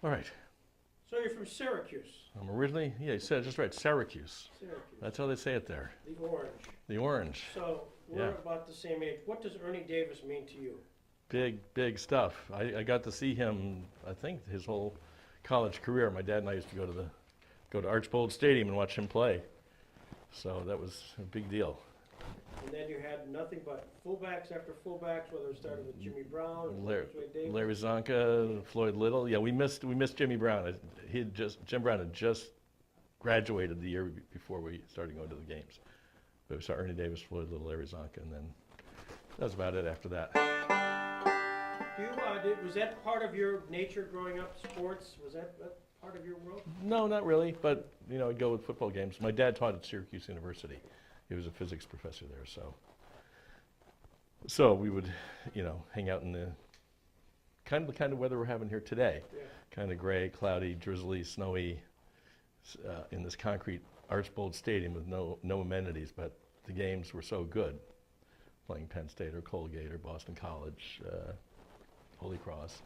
All right. So you're from Syracuse. I'm originally, yeah, you said it just right, Syracuse. Syracuse. That's how they say it there. The Orange. The Orange. So we're Yeah. about the same age. What does Ernie Davis mean to you? Big stuff. I got to see him, I think, his whole college career. My dad and I used to go to Archbold Stadium and watch him play. So that was a big deal. And then you had nothing but fullbacks after fullbacks, whether it started with Jimmy Brown, Larry, Davis. Larry Zonka, Floyd Little. Yeah, we missed Jimmy Brown. Jim Brown had just graduated the year before we started going to the games. But we saw Ernie Davis, Floyd Little, Larry Zonka, and then that was about it after that. Was that part of your nature growing up, sports? Was that part of your world? No, not really, but I'd go with football games. My dad taught at Syracuse University. He was a physics professor there, so we would, hang out in the kind of weather we're having here today. Yeah. Kind of gray, cloudy, drizzly, snowy, in this concrete Archbold Stadium with no amenities, but the games were so good. Playing Penn State or Colgate or Boston College, Holy Cross.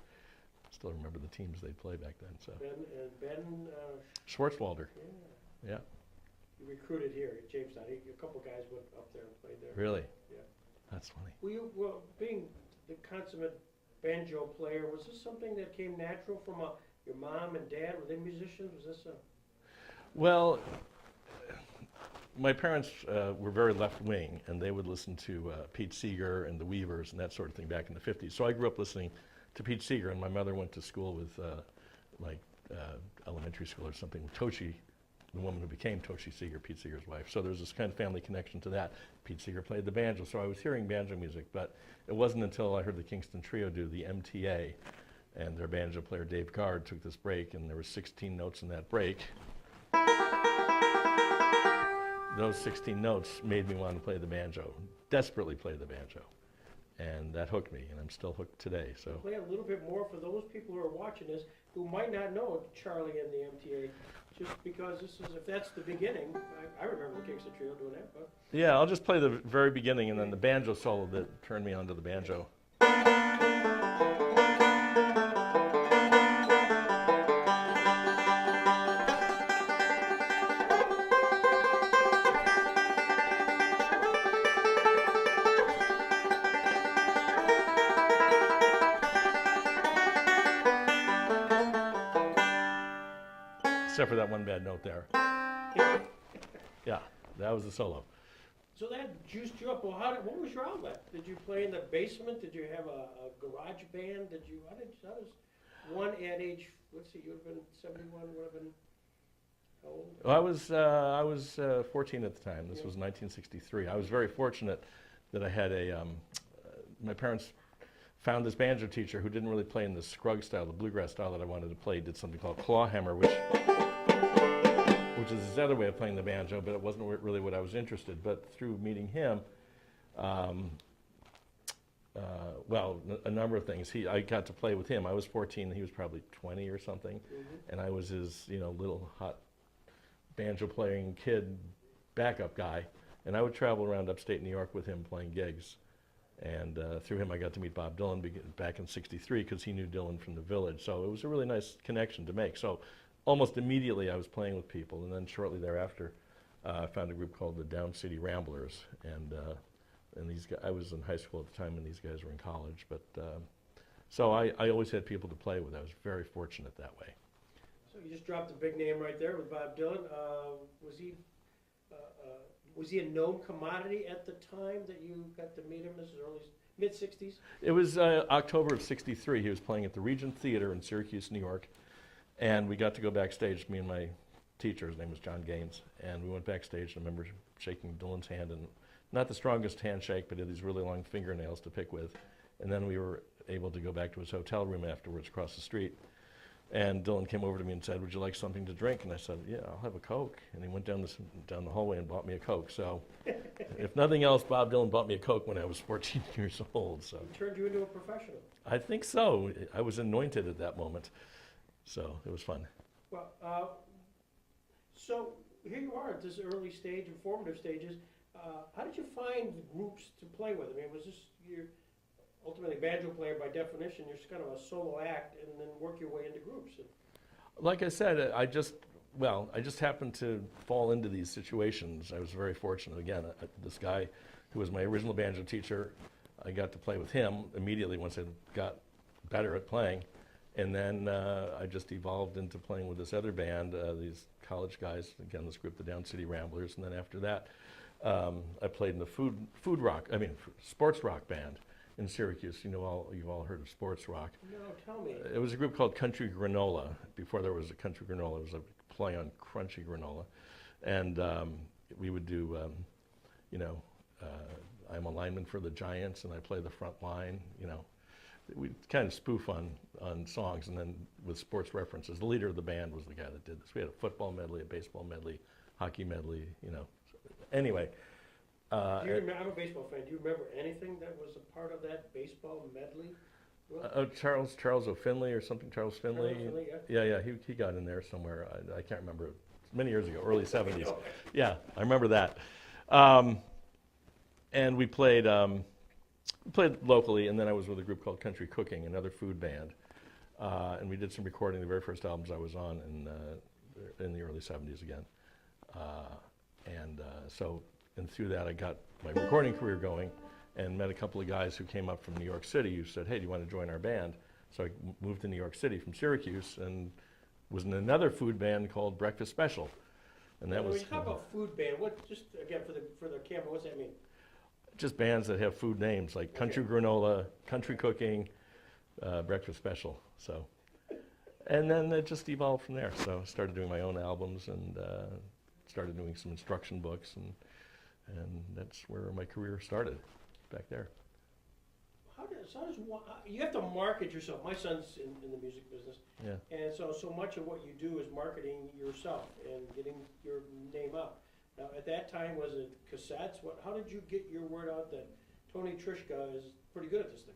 Still remember the teams they played back then. So Ben Schwartzwalder. Yeah. You recruited here at Jamestown. A couple guys went up there and played there. Really? Yeah. That's funny. Well, being the consummate banjo player, was this something that came natural from your mom and dad? Were they musicians? Was this a... Well, my parents were very left-wing, and they would listen to Pete Seeger and the Weavers and that sort of thing back in the 50s. So I grew up listening to Pete Seeger, and my mother went to school with, elementary school or something, with Toshi, the woman who became Toshi Seeger, Pete Seeger's wife. So there's this kind of family connection to that. Pete Seeger played the banjo, so I was hearing banjo music, but it wasn't until I heard the Kingston Trio do the MTA, and their banjo player, Dave Gard, took this break, and there were 16 notes in that break. Those 16 notes made me want to play the banjo, desperately play the banjo. And that hooked me, and I'm still hooked today. So play a little bit more for those people who are watching this who might not know Charlie and the MTA, just because if that's the beginning, I remember the Kingston Trio doing that. But. Yeah, I'll just play the very beginning and then the banjo solo that turned me onto the banjo. Except for that one bad note there. Yeah, that was the solo. So that juiced you up. Well, what was your outlet? Did you play in the basement? Did you have a garage band? How does one at age, let's see, you would have been 71, would have been how old? Well, I was 14 at the time. This was 1963. I was very fortunate that I had my parents found this banjo teacher who didn't really play in the Scruggs style, the bluegrass style that I wanted to play. He did something called clawhammer, which is his other way of playing the banjo, but it wasn't really what I was interested. But through meeting him, a number of things. I got to play with him. I was 14, and he was probably 20 or something, and I was his little hot banjo playing kid backup guy, and I would travel around upstate New York with him playing gigs. And through him, I got to meet Bob Dylan back in '63 because he knew Dylan from the Village. So it was a really nice connection to make. So almost immediately, I was playing with people, and then shortly thereafter, I found a group called the Down City Ramblers, and these guys, I was in high school at the time, and these guys were in college. But so I always had people to play with. I was very fortunate that way. So you just dropped a big name right there with Bob Dylan. Was he a known commodity at the time that you got to meet him? This is early mid-'60s? It was October of '63. He was playing at the Regent Theater in Syracuse, New York. And we got to go backstage, me and my teacher, his name was John Gaines. And we went backstage, and I remember shaking Dylan's hand. And not the strongest handshake, but he had these really long fingernails to pick with. And then we were able to go back to his hotel room afterwards across the street. And Dylan came over to me and said, "Would you like something to drink?" And I said, "Yeah, I'll have a Coke." And he went down the hallway and bought me a Coke. So, if nothing else, Bob Dylan bought me a Coke when I was 14 years old. So He turned you into a professional. I think so. I was anointed at that moment. So it was fun. Well, so here you are at this early stage, formative stages. How did you find groups to play with? I mean, was this your ultimately banjo player by definition? You're just kind of a solo act, and then work your way into groups. Like I said, I just happened to fall into these situations. I was very fortunate. Again, this guy who was my original banjo teacher, I got to play with him immediately once I got better at playing. And then I just evolved into playing with this other band, these college guys, again, this group, the Down City Ramblers. And then after that, I played in the sports rock band in Syracuse. You've all heard of sports rock. No, tell me. It was a group called Country Granola. Before there was a Country Granola, it was a play on Crunchy Granola. And we would do, I'm a lineman for the Giants, and I play the front line, We kind of spoof on songs, and then with sports references. The leader of the band was the guy that did this. We had a football medley, a baseball medley, hockey medley, Anyway. I'm a baseball fan. Do you remember anything that was a part of that baseball medley? Charles O'Finley or something, Charles Finley. Charles Finley, yeah. Yeah, he got in there somewhere. I can't remember. Many years ago, early 70s. Yeah, I remember that. And we played locally, and then I was with a group called Country Cooking, another food band. And we did some recording, the very first albums I was on in the early 70s again. And through that I got my recording career going and met a couple of guys who came up from New York City who said, "Hey, do you want to join our band?" So I moved to New York City from Syracuse and was in another food band called Breakfast Special. And that was... When you talk about food band, just again for the camera, what's that mean? Just bands that have food names like Country Granola, Country Cooking, Breakfast Special. So, and then it just evolved from there. So I started doing my own albums and started doing some instruction books, and that's where my career started, back there. You have to market yourself? My son's in the music business, yeah. And so much of what you do is marketing yourself and getting your name up. Now, at that time, was it cassettes? How did you get your word out that Tony Trischka is pretty good at this thing?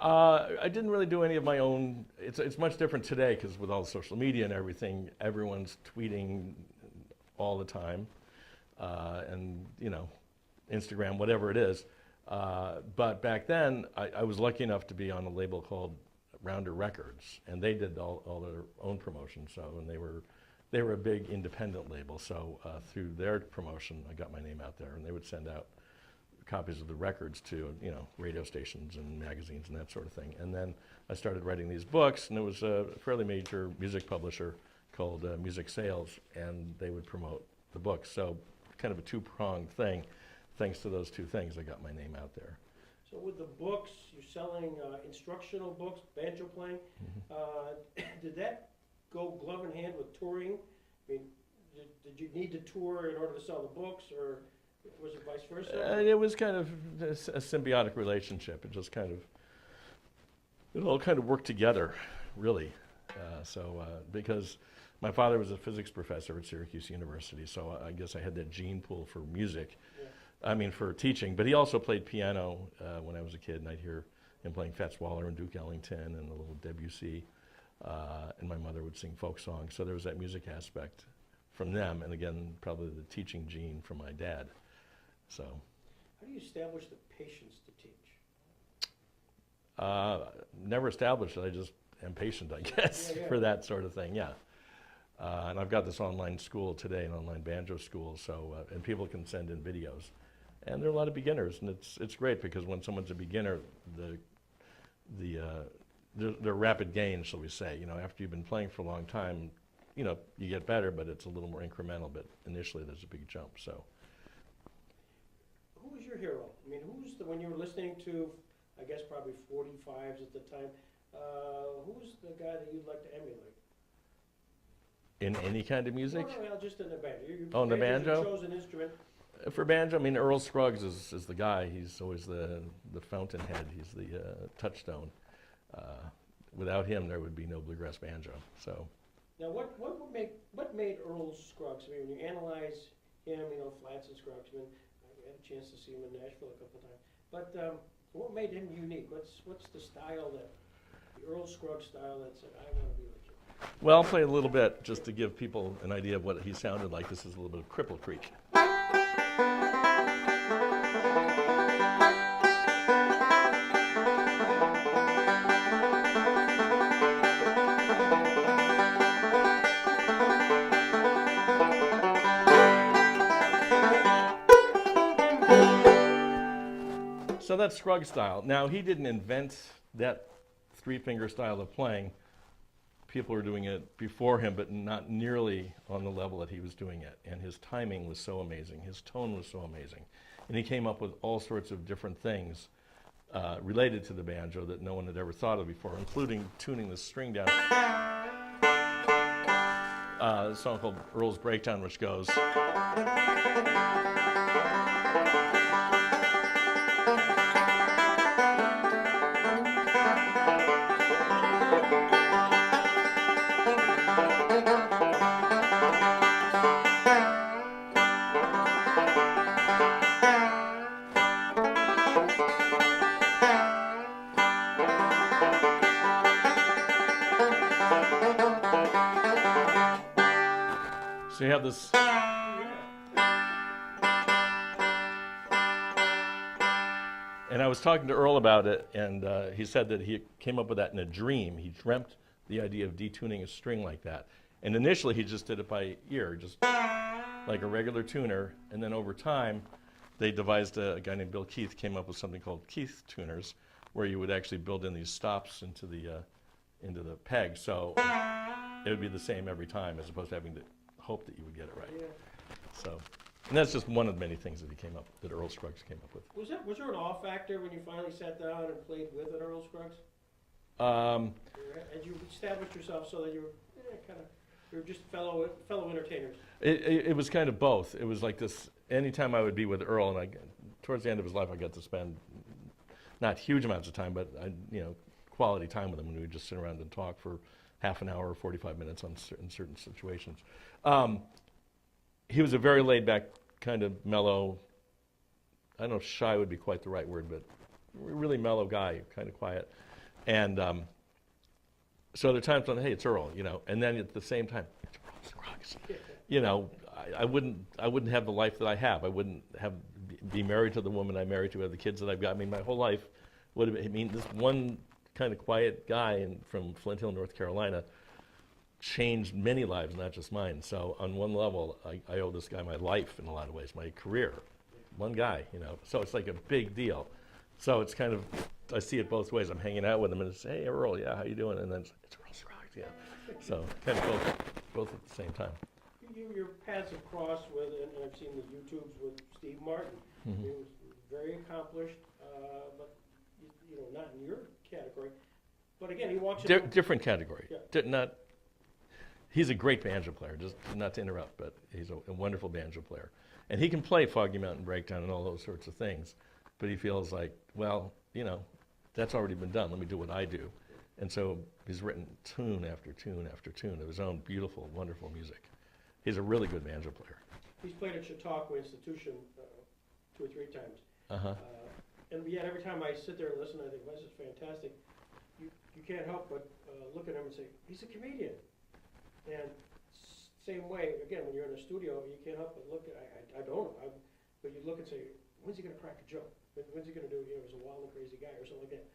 I didn't really do any of my own. It's much different today because with all the social media and everything, everyone's tweeting all the time, and Instagram, whatever it is. But back then, I was lucky enough to be on a label called Rounder Records, and they did all their own promotion. And they were a big independent label. So through their promotion, I got my name out there, and they would send out copies of the records to radio stations and magazines and that sort of thing. And then I started writing these books, and it was a fairly major music publisher called Music Sales, and they would promote the books. So kind of a two-pronged thing. Thanks to those two things, I got my name out there. So with the books, you're selling instructional books, banjo playing. Mm-hmm. Did that go glove in hand with touring? I mean, did you need to tour in order to sell the books, or was it vice versa? It was kind of a symbiotic relationship. It just it all kind of worked together, really. Because my father was a physics professor at Syracuse University, so I guess I had that gene pool for music. Yeah. For teaching. But he also played piano when I was a kid, and I'd hear him playing Fats Waller and Duke Ellington and a little Debussy. And my mother would sing folk songs. So there was that music aspect from them, and again, probably the teaching gene from my dad. So, how do you establish the patience to teach? Never established it. I just am patient, I guess, for that sort of thing. Yeah. And I've got this online school today, an online banjo school. So, and people can send in videos, and there are a lot of beginners, and it's great because when someone's a beginner, they're rapid gains, shall we say. After you've been playing for a long time, you get better, but it's a little more incremental. But initially, there's a big jump. So. Who was your hero? I mean, when you were listening to, I guess probably 45s at the time, who's the guy that you'd like to emulate? In any kind of music? Well, just in the banjo. In the banjo? You chose an instrument. For banjo, Earl Scruggs is the guy. He's always the fountainhead. He's the touchstone. without him, there would be no bluegrass banjo. So. Now, what made Earl Scruggs? I mean, when you analyze him, Flats and Scruggs. I mean, I had a chance to see him in Nashville a couple of times. But what made him unique? What's the style the Earl Scruggs style that said, I want to be like you? Well, I'll play a little bit just to give people an idea of what he sounded like. This is a little bit of Cripple Creek. So that's Scruggs style. Now, he didn't invent that three-finger style of playing. People were doing it before him, but not nearly on the level that he was doing it. And his timing was so amazing. His tone was so amazing. And he came up with all sorts of different things related to the banjo that no one had ever thought of before, including tuning the string down. A song called Earl's Breakdown, which goes... So you have this. And I was talking to Earl about it, and he said that he came up with that in a dream. He dreamt the idea of detuning a string like that. And initially he just did it by ear, just like a regular tuner. And then over time, they devised, a guy named Bill Keith came up with something called Keith tuners, where you would actually build in these stops into the peg. So it would be the same every time, as opposed to having to hope that you would get it right. Yeah. So, and that's just one of the many things that Earl Scruggs came up with. Was there an awe factor when you finally sat down and played with an Earl Scruggs? Had you established yourself so that you were just fellow entertainers? It was kind of both. It was like this. Anytime I would be with Earl, and towards the end of his life, I got to spend not huge amounts of time, but quality time with him, and we would just sit around and talk for half an hour or 45 minutes on certain situations. He was a very laid-back, kind of mellow, I don't know if shy would be quite the right word, but really mellow guy, kind of quiet. And so there are times when, hey, it's Earl, and then at the same time, it's Earl Scruggs. I wouldn't have the life that I have. I wouldn't be married to the woman I married to, have the kids that I've got. I mean, my whole life would have been, this one kind of quiet guy from Flint Hill, North Carolina, changed many lives, not just mine. So on one level, I owe this guy my life in a lot of ways, my career. One guy, So it's like a big deal. So it's kind of, I see it both ways. I'm hanging out with him and it's, hey, Earl, yeah, how you doing? And then it's Earl Scruggs, yeah. So kind of both at the same time. Your paths have crossed with, and I've seen the YouTubes with Steve Martin. Mm-hmm. He was very accomplished, but not in your category. But again, he walks in different category. Yeah. He's a great banjo player, just not to interrupt, but he's a wonderful banjo player. And he can play Foggy Mountain Breakdown and all those sorts of things, but he feels like, well, that's already been done. Let me do what I do. And so he's written tune after tune after tune of his own beautiful, wonderful music. He's a really good banjo player. He's played at Chautauqua Institution 2 or 3 times. Uh-huh. And yet every time I sit there and listen, I think, well, this is fantastic. You can't help but look at him and say, he's a comedian. And same way, again, when you're in a studio, you can't help but look at, I don't know, but you look and say, when's he going to crack a joke? When's he going to do, he's a wild and crazy guy or something like that.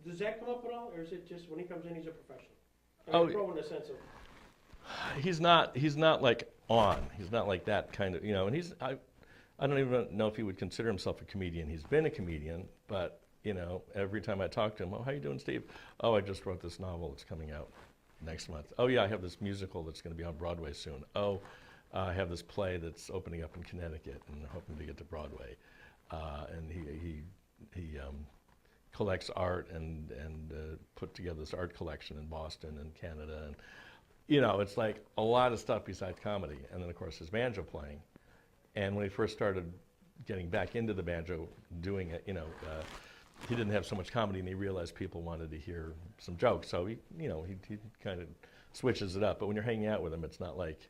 Does that come up at all, or is it just when he comes in, he's a professional? Pro in the sense of... He's not like on. He's not like that kind of, and I don't even know if he would consider himself a comedian. He's been a comedian, but, every time I talk to him, oh, how you doing, Steve? Oh, I just wrote this novel that's coming out next month. Oh, yeah, I have this musical that's going to be on Broadway soon. Oh, I have this play that's opening up in Connecticut and hoping to get to Broadway. And he collects art and put together this art collection in Boston and Canada. And, it's like a lot of stuff besides comedy. And then, of course, his banjo playing. And when he first started getting back into the banjo, doing it, he didn't have so much comedy, and he realized people wanted to hear some jokes. So he kind of switches it up. But when you're hanging out with him, it's not like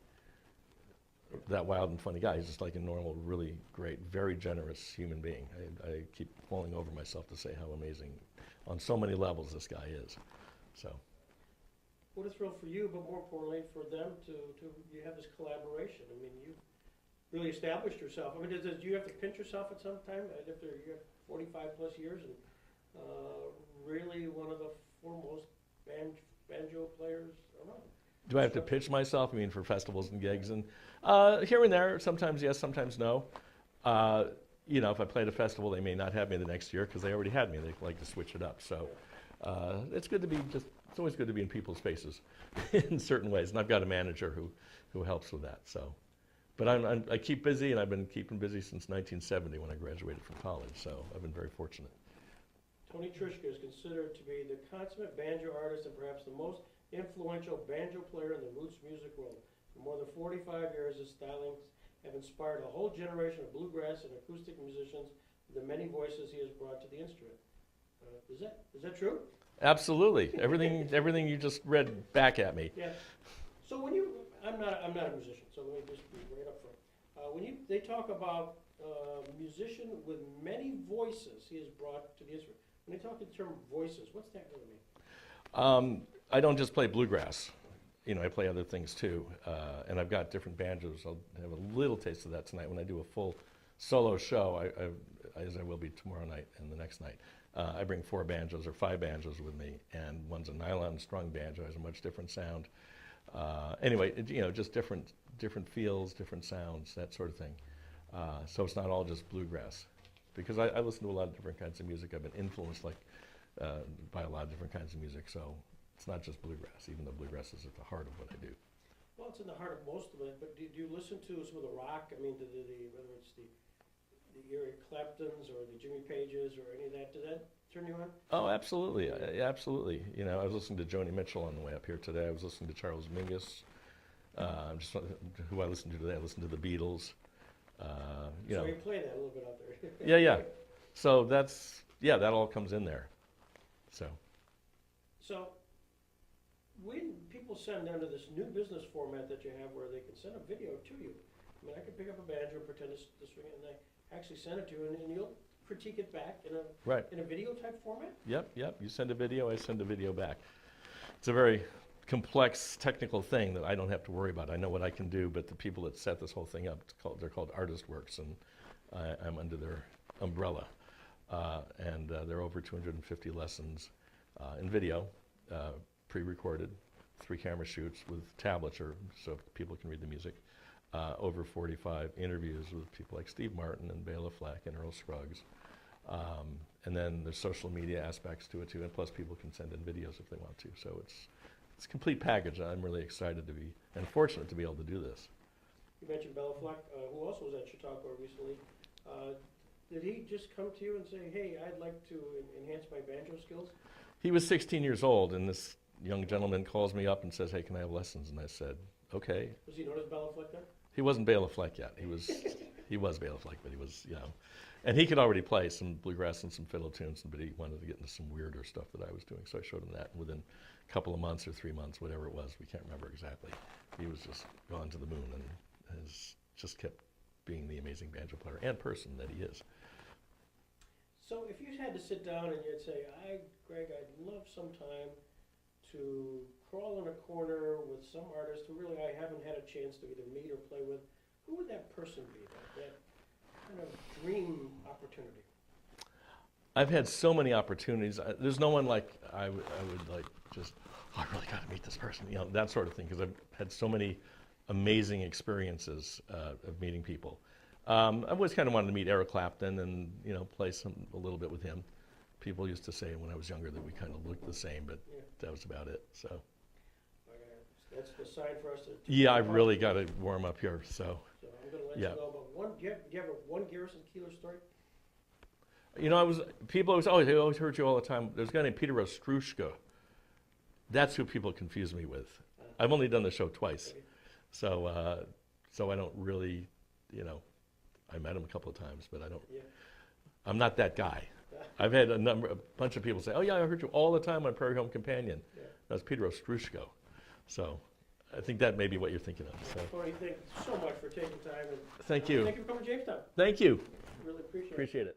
that wild and funny guy. He's just like a normal, really great, very generous human being. I keep falling over myself to say how amazing, on so many levels, this guy is. So. What a thrill for you, but more importantly for them to you have this collaboration. I mean, you really established yourself. I mean, do you have to pinch yourself at some time after you have 45 plus years and really one of the foremost banjo players around? Do I have to pitch myself? I mean, for festivals and gigs, and here and there, sometimes yes, sometimes no. If I play at a festival, they may not have me the next year because they already had me. They like to switch it up. So it's good to be it's always good to be in people's faces in certain ways. And I've got a manager who helps with that. So, but I keep busy, and I've been keeping busy since 1970 when I graduated from college. So I've been very fortunate. Tony Trischka is considered to be the consummate banjo artist and perhaps the most influential banjo player in the roots music world. For more than 45 years, his stylings have inspired a whole generation of bluegrass and acoustic musicians with the many voices he has brought to the instrument. Is that true? Absolutely. Everything you just read back at me. Yeah. So I'm not a musician, so let me just be right up front. They talk about musician with many voices he has brought to the instrument. When they talk in term voices, what's that really mean? I don't just play bluegrass. I play other things too, and I've got different banjos. I'll have a little taste of that tonight when I do a full solo show, as I will be tomorrow night and the next night. I bring 4 banjos or 5 banjos with me, and one's a nylon strung banjo, has a much different sound. Anyway, just different feels, different sounds, that sort of thing. So it's not all just bluegrass, because I listen to a lot of different kinds of music. I've been influenced by a lot of different kinds of music, so it's not just bluegrass, even though bluegrass is at the heart of what I do. Well, it's in the heart of most of it, but do you listen to some of the rock? I mean, whether it's the Eric Claptons or the Jimmy Pages or any of that, does that turn you on? Oh, absolutely, absolutely. I was listening to Joni Mitchell on the way up here today. I was listening to Charles Mingus. Just who I listened to today. I listened to the Beatles. So you play that a little bit out there. Yeah. So that all comes in there. So when people send under this new business format that you have where they can send a video to you, I mean, I can pick up a banjo and pretend to swing it, and they actually send it to you, and you'll critique it back in a video type format? Yep. You send a video, I send a video back. It's a very complex technical thing that I don't have to worry about. I know what I can do, but the people that set this whole thing up, they're called Artist Works, and I'm under their umbrella. And there are over 250 lessons in video, pre-recorded, 3 camera shoots with tablature so people can read the music. Over 45 interviews with people like Steve Martin and Bela Fleck and Earl Scruggs. And then there's social media aspects to it too, and plus people can send in videos if they want to. So it's a complete package. I'm really excited to be, and fortunate to be able to do this. You mentioned Bela Fleck, who also was at Chautauqua recently. Did he just come to you and say, hey, I'd like to enhance my banjo skills? He was 16 years old, and this young gentleman calls me up and says, hey, can I have lessons? And I said, okay. Was he known as Bela Fleck then? He wasn't Bela Fleck yet. He was Bela Fleck, but he was, and he could already play some bluegrass and some fiddle tunes, but he wanted to get into some weirder stuff that I was doing. So I showed him that, and within a couple of months or 3 months, whatever it was, we can't remember exactly, he was just gone to the moon and has just kept being the amazing banjo player and person that he is. So if you had to sit down and you'd say, Greg, I'd love some time to crawl in a corner with some artist who really I haven't had a chance to either meet or play with, who would that person be, that kind of dream opportunity? I've had so many opportunities. There's no one like I would like just, I really got to meet this person, that sort of thing, because I've had so many amazing experiences of meeting people. I've always kind of wanted to meet Eric Clapton and play a little bit with him. People used to say when I was younger that we kind of looked the same, but that was about it. So. Okay. That's the sign for us to. Yeah, I've really got to warm up here. So I'm going to let you go. But do you have one Garrison Keillor story? People always heard you all the time. There's a guy named Peter Ostrushka. That's who people confuse me with. I've only done the show twice, okay. So I don't really, I met him a couple of times, but I don't. Yeah. I'm not that guy. I've had a bunch of people say, "Oh yeah, I heard you all the time on Prairie Home Companion." Yeah. That's Peter Ostrushko. So I think that may be what you're thinking of. So Tony, thank you so much for taking time. And, thank you. Thank you for coming to Jamestown. Thank you. Really appreciate it. Appreciate it.